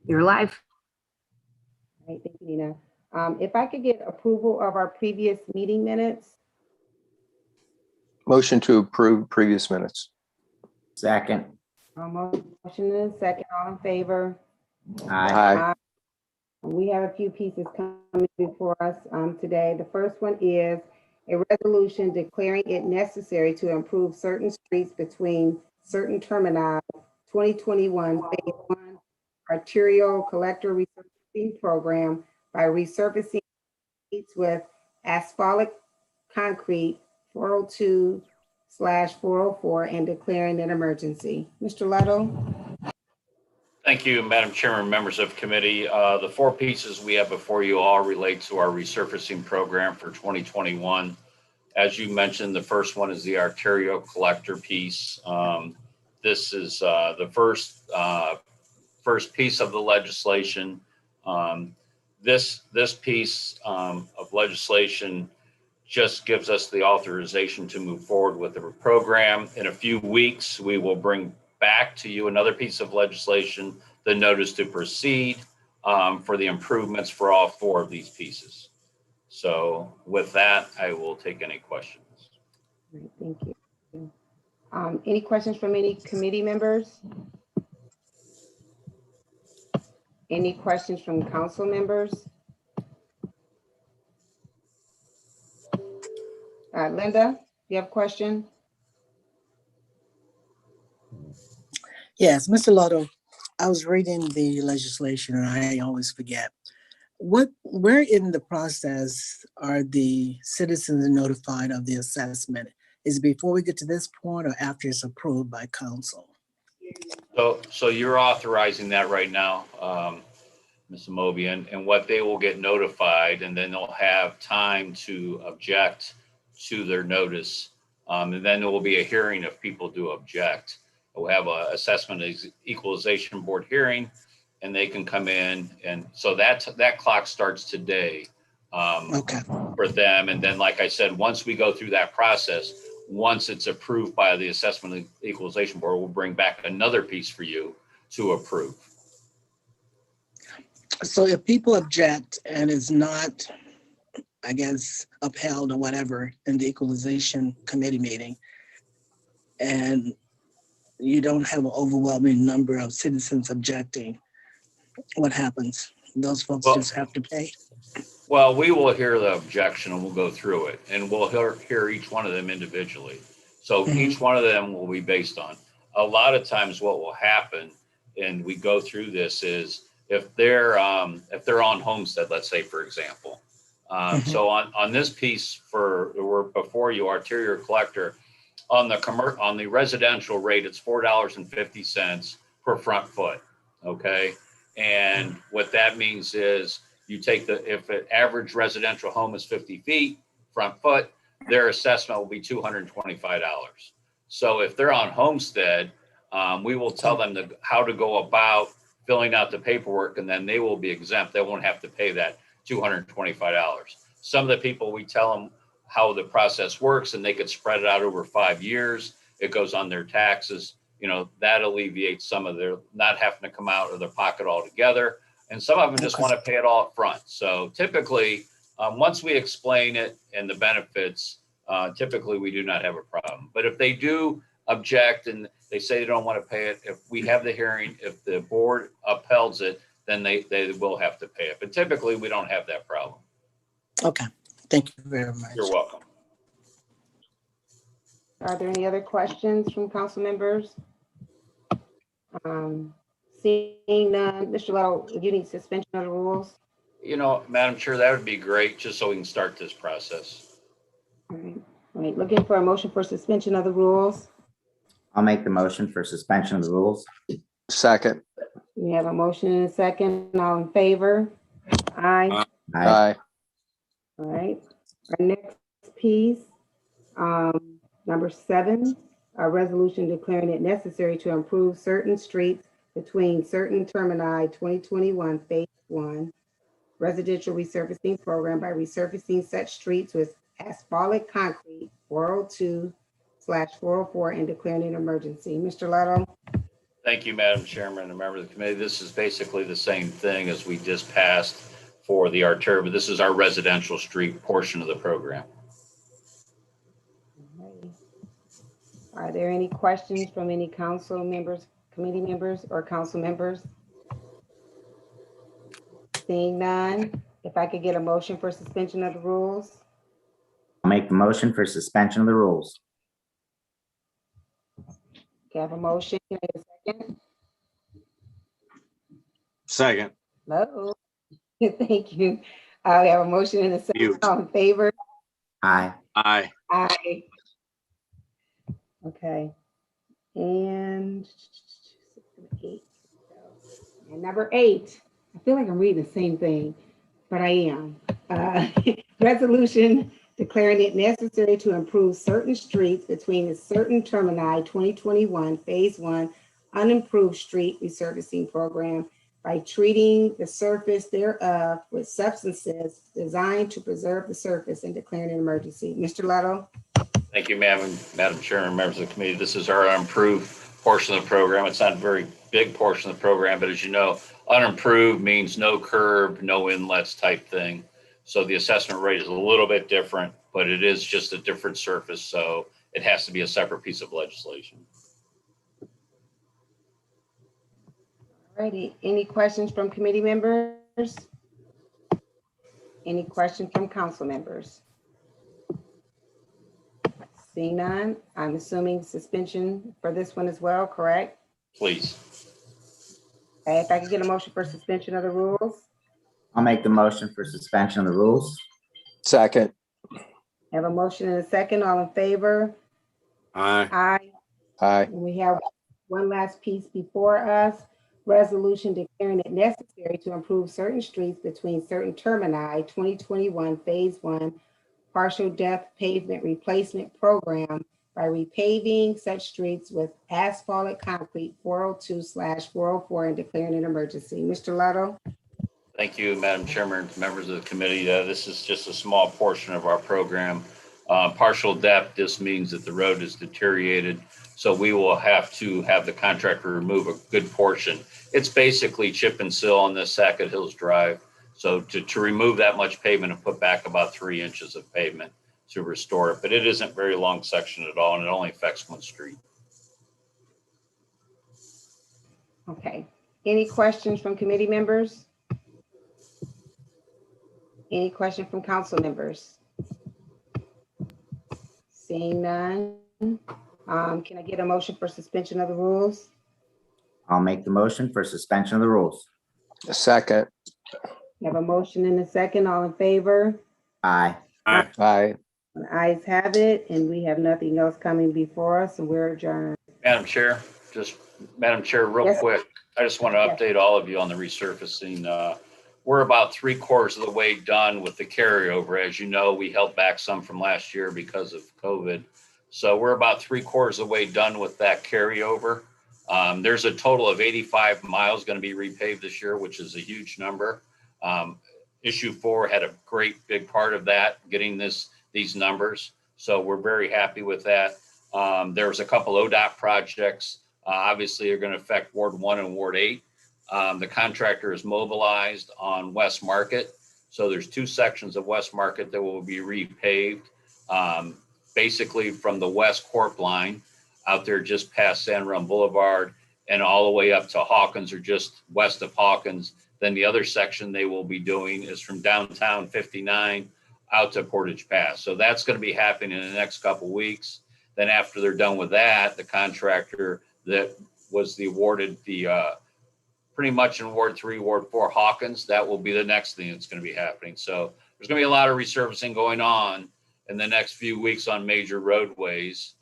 You're live. All right, thank you, Nina. If I could get approval of our previous meeting minutes. Motion to approve previous minutes. Second. Motion and a second, all in favor? Aye. We have a few pieces coming before us today. The first one is a resolution declaring it necessary to improve certain streets between certain termini, 2021 Phase 1 arterial collector resurfacing program by resurfacing streets with asphalt concrete 402/404 and declaring an emergency. Mr. Leto? Thank you, Madam Chairman, members of committee. The four pieces we have before you all relate to our resurfacing program for 2021. As you mentioned, the first one is the arterial collector piece. This is the first piece of the legislation. This piece of legislation just gives us the authorization to move forward with the program. In a few weeks, we will bring back to you another piece of legislation, the notice to proceed for the improvements for all four of these pieces. So with that, I will take any questions. All right, thank you. Any questions from any committee members? Any questions from council members? Linda, you have a question? Yes, Mr. Lotto, I was reading the legislation and I always forget. Where in the process are the citizens notified of the assessment? Is it before we get to this point or after it's approved by council? So you're authorizing that right now, Ms. Amobian, and what they will get notified, and then they'll have time to object to their notice. And then there will be a hearing if people do object. We'll have an assessment equalization board hearing, and they can come in. And so that clock starts today for them. And then, like I said, once we go through that process, once it's approved by the assessment equalization board, we'll bring back another piece for you to approve. So if people object and it's not, I guess, upheld or whatever in the equalization committee meeting, and you don't have an overwhelming number of citizens objecting, what happens? Those folks just have to pay? Well, we will hear the objection and we'll go through it, and we'll hear each one of them individually. So each one of them will be based on. A lot of times what will happen, and we go through this, is if they're on homestead, let's say, for example. So on this piece we're before you, arterial collector, on the residential rate, it's $4.50 per front foot. Okay. And what that means is you take if an average residential home is 50 feet front foot, their assessment will be $225. So if they're on homestead, we will tell them how to go about filling out the paperwork, and then they will be exempt. They won't have to pay that $225. Some of the people, we tell them how the process works, and they could spread it out over 5 years. It goes on their taxes. You know, that alleviates some of their not having to come out of their pocket altogether. And some of them just want to pay it all up front. So typically, once we explain it and the benefits, typically we do not have a problem. But if they do object and they say they don't want to pay it, if we have the hearing, if the board upheld it, then they will have to pay it. But typically we don't have that problem. Okay, thank you very much. You're welcome. Are there any other questions from council members? Seeing none, Mr. Leto, you need suspension of the rules. You know, Madam Chair, that would be great, just so we can start this process. All right, looking for a motion for suspension of the rules. I'll make the motion for suspension of the rules. Second. We have a motion and a second. All in favor? Aye. Aye. All right. Our next piece, number 7, a resolution declaring it necessary to improve certain streets between certain termini, 2021 Phase 1 residential resurfacing program by resurfacing such streets with asphalt concrete 402/404 and declaring an emergency. Mr. Leto? Thank you, Madam Chairman and member of the committee. This is basically the same thing as we just passed for the arterial, but this is our residential street portion of the program. Okay. Are there any questions from any council members, committee members, or council members? Seeing none, if I could get a motion for suspension of the rules? I'll make the motion for suspension of the rules. Can I have a motion? Can I have a second? Second. Hello? Thank you. I have a motion and a second. Mute. All in favor? Aye. Aye. Aye. Okay. And 8. And number 8, I feel like I'm reading the same thing, but I am. Resolution declaring it necessary to improve certain streets between the certain termini 2021 Phase 1 unimproved street resurfacing program by treating the surface thereof with substances designed to preserve the surface and declaring an emergency. Mr. Leto? Thank you, Madam Chairman, members of the committee. This is our unimproved portion of the program. It's not a very big portion of the program, but as you know, unimproved means no curb, no inlets type thing. So the assessment rate is a little bit different, but it is just a different surface. So it has to be a separate piece of legislation. Alrighty, any questions from committee members? Any questions from council members? Seeing none, I'm assuming suspension for this one as well, correct? Please. Okay, if I could get a motion for suspension of the rules? I'll make the motion for suspension of the rules. Second. I have a motion and a second, all in favor? Aye. Aye. Aye. And we have one last piece before us, resolution declaring it necessary to improve certain streets between certain termini 2021 Phase 1 partial depth pavement replacement program by repaving such streets with asphalted concrete 402/404 and declaring an emergency. Mr. Leto? Thank you, Madam Chairman, members of the committee. This is just a small portion of our program. Partial depth, this means that the road is deteriorated. So we will have to have the contractor remove a good portion. It's basically chip and seal on this Sackett Hills Drive. So to remove that much pavement and put back about 3 inches of pavement to restore it. But it isn't a very long section at all, and it only affects one street. Okay. Any questions from committee members? Any question from council members? Seeing none, can I get a motion for suspension of the rules? I'll make the motion for suspension of the rules. Second. We have a motion and a second, all in favor? Aye. Aye. Aye. The ayes have it, and we have nothing else coming before us, and we're adjourned. Madam Chair, real Yes. quick, I just want to Yes. update all of you on the resurfacing. We're about 3/4 of the way done with the carryover. As you know, we held back some from last year because of COVID. So we're about 3/4 of the way done with that carryover. There's a total of 85 miles going to be repaved this year, which is a huge number. Issue 4 had a great big part of that, getting these numbers. So we're very happy with that. There was a couple ODOT projects, obviously are going to affect Ward 1 and Ward 8. The contractor is mobilized on West Market. So there's 2 sections of West Market that will be repaved, basically from the West Corp line out there just past San Run Boulevard and all the way up to Hawkins or just west of Hawkins. Then the other section they will be doing is from downtown 59 out to Portage Pass. So that's going to be happening in the next couple of weeks. Then after they're done with that, the contractor that was awarded pretty much in Ward 3, Ward 4 Hawkins, that will be the next thing that's going to be happening. So there's going to be a lot of resurfacing going on in the next few weeks on major roadways.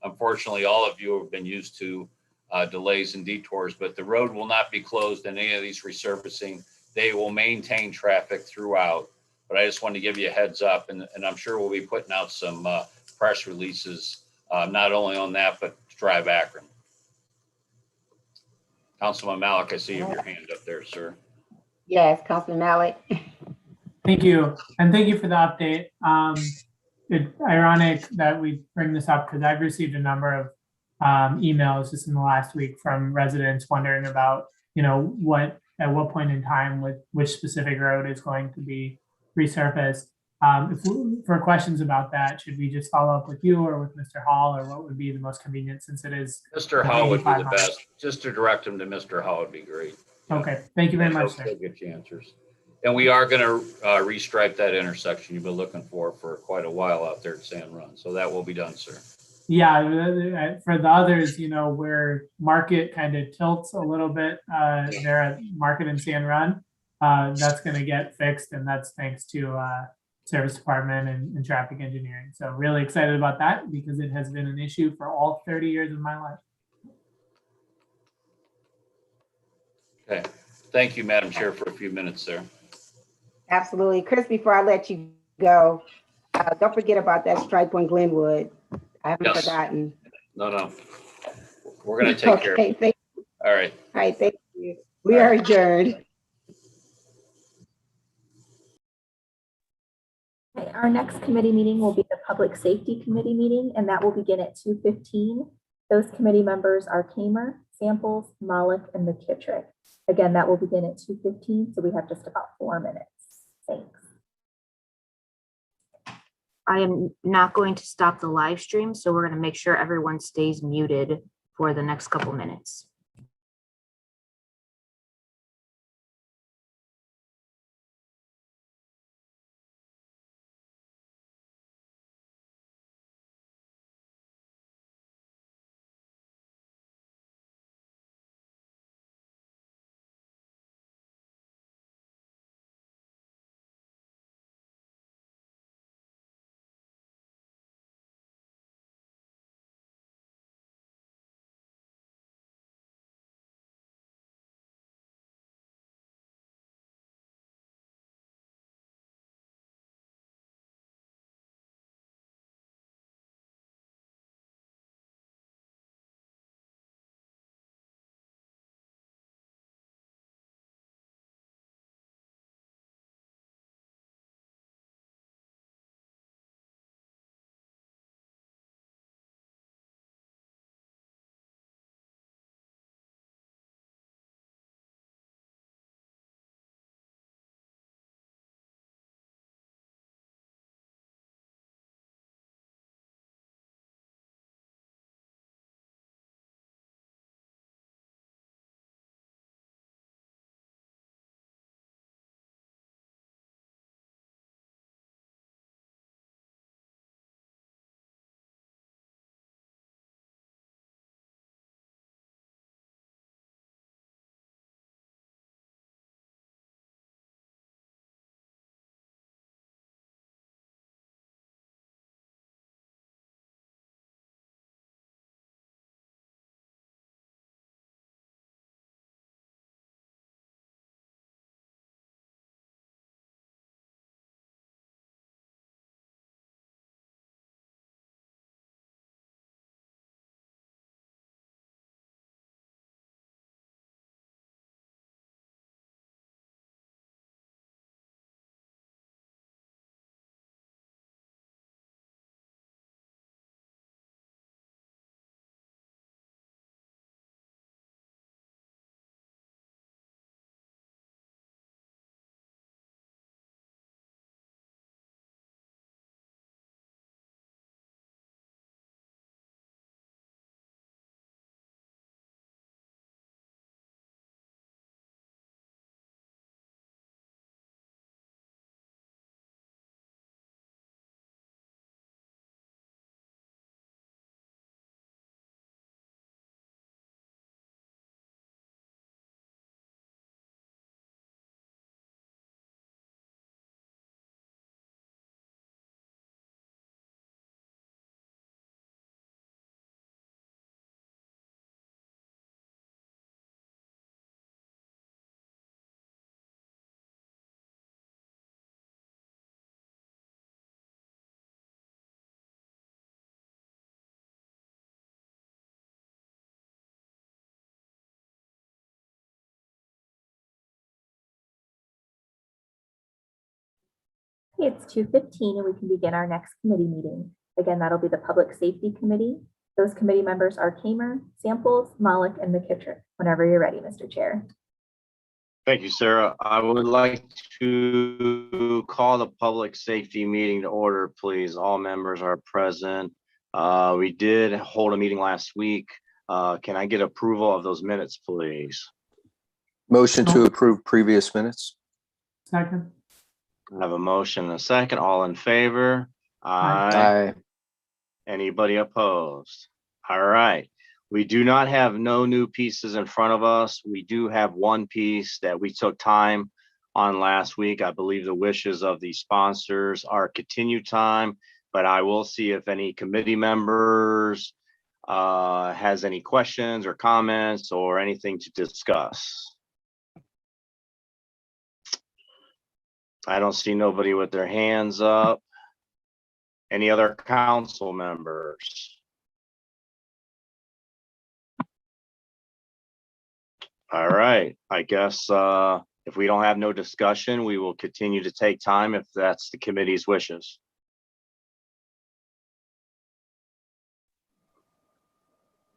Unfortunately, all of you have been used to delays and detours, but the road will not be closed in any of these resurfacing. They will maintain traffic throughout. But I just wanted to give you a heads up, and I'm sure we'll be putting out some press releases, not only on that, but Drive Akron. Councilman Malik, I see you have your hand up there, sir. Yes, Councilman Mallett. Thank you, and thank you for the update. It's ironic that we bring this up because I've received a number of emails just in the last week from residents wondering about, at what point in time with which specific road is going to be resurfaced. For questions about that, should we just follow up with you or with Mr. Hall, or what would be the most convenient since it is? Mr. Hall would be 85 the miles. best. Just to direct him to Mr. Hall would be great. Yeah. Okay, thank you very And much, he'll- sir. he'll get you answers. And we are going to restripe that intersection you've been looking for quite a while out there at San Run. So that will be done, sir. Yeah, for the others, where Market kind of tilts a little bit, there at Market and San Run, that's going to get fixed, and that's thanks to Service Department and Traffic Engineering. So really excited about that because it has been an issue for all 30 years of my life. Okay. Thank you, Madam Chair, for a few minutes there. Absolutely. Chris, before I let you go, don't forget about that stripe on Glenwood. I haven't Yes. forgotten. No. We're going to take care of Okay, it. All right. all right, thank you. We are adjourned. Okay, our next committee meeting will be the Public Safety Committee meeting, and that will begin at 2:15. Those committee members are Kamer, Samples, Malik, and McKittrick. Again, that will begin at 2:15, so we have just about 4 minutes. Thanks. I am not going to stop the live stream, so we're going to make sure everyone stays muted for the next couple minutes. Okay, it's 2:15 and we can begin our next committee meeting. Again, that'll be the Public Safety Committee. Those committee members are Kamer, Samples, Malik, and McKittrick. Whenever you're ready, Mr. Chair. Thank you, Sarah. I would like to call the public safety meeting to order, please. All members are present. We did hold a meeting last week. Can I get approval of those minutes, please? Motion to approve previous minutes. Second. I have a motion and a second. All in favor? Aye. Anybody opposed? All right. We do not have no new pieces in front of us. We do have one piece that we took time on last week. I believe the wishes of the sponsors are continued time, but I will see if any committee members has any questions or comments or anything to discuss. I don't see nobody with their hands up. Any other council members? All right, I guess if we don't have no discussion, we will continue to take time if that's the committee's wishes.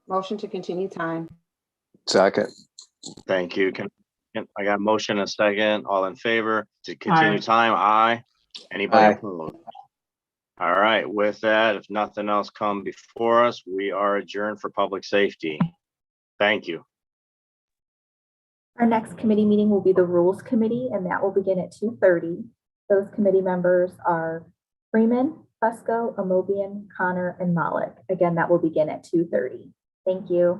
Motion to continue time. Second. Thank you. I got a motion and a second. All in favor to continue Aye. time? Aye. Anybody Aye. opposed? All right, with that, if nothing else come before us, we are adjourned for public safety. Thank you. Our next committee meeting will be the Rules Committee, and that will begin at 2:30. Those committee members are Freeman, Fusco, Amobian, Connor, and Malik. Again, that will begin at 2:30. Thank you.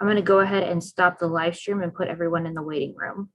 I'm going to go ahead and stop the live stream and put everyone in the waiting room.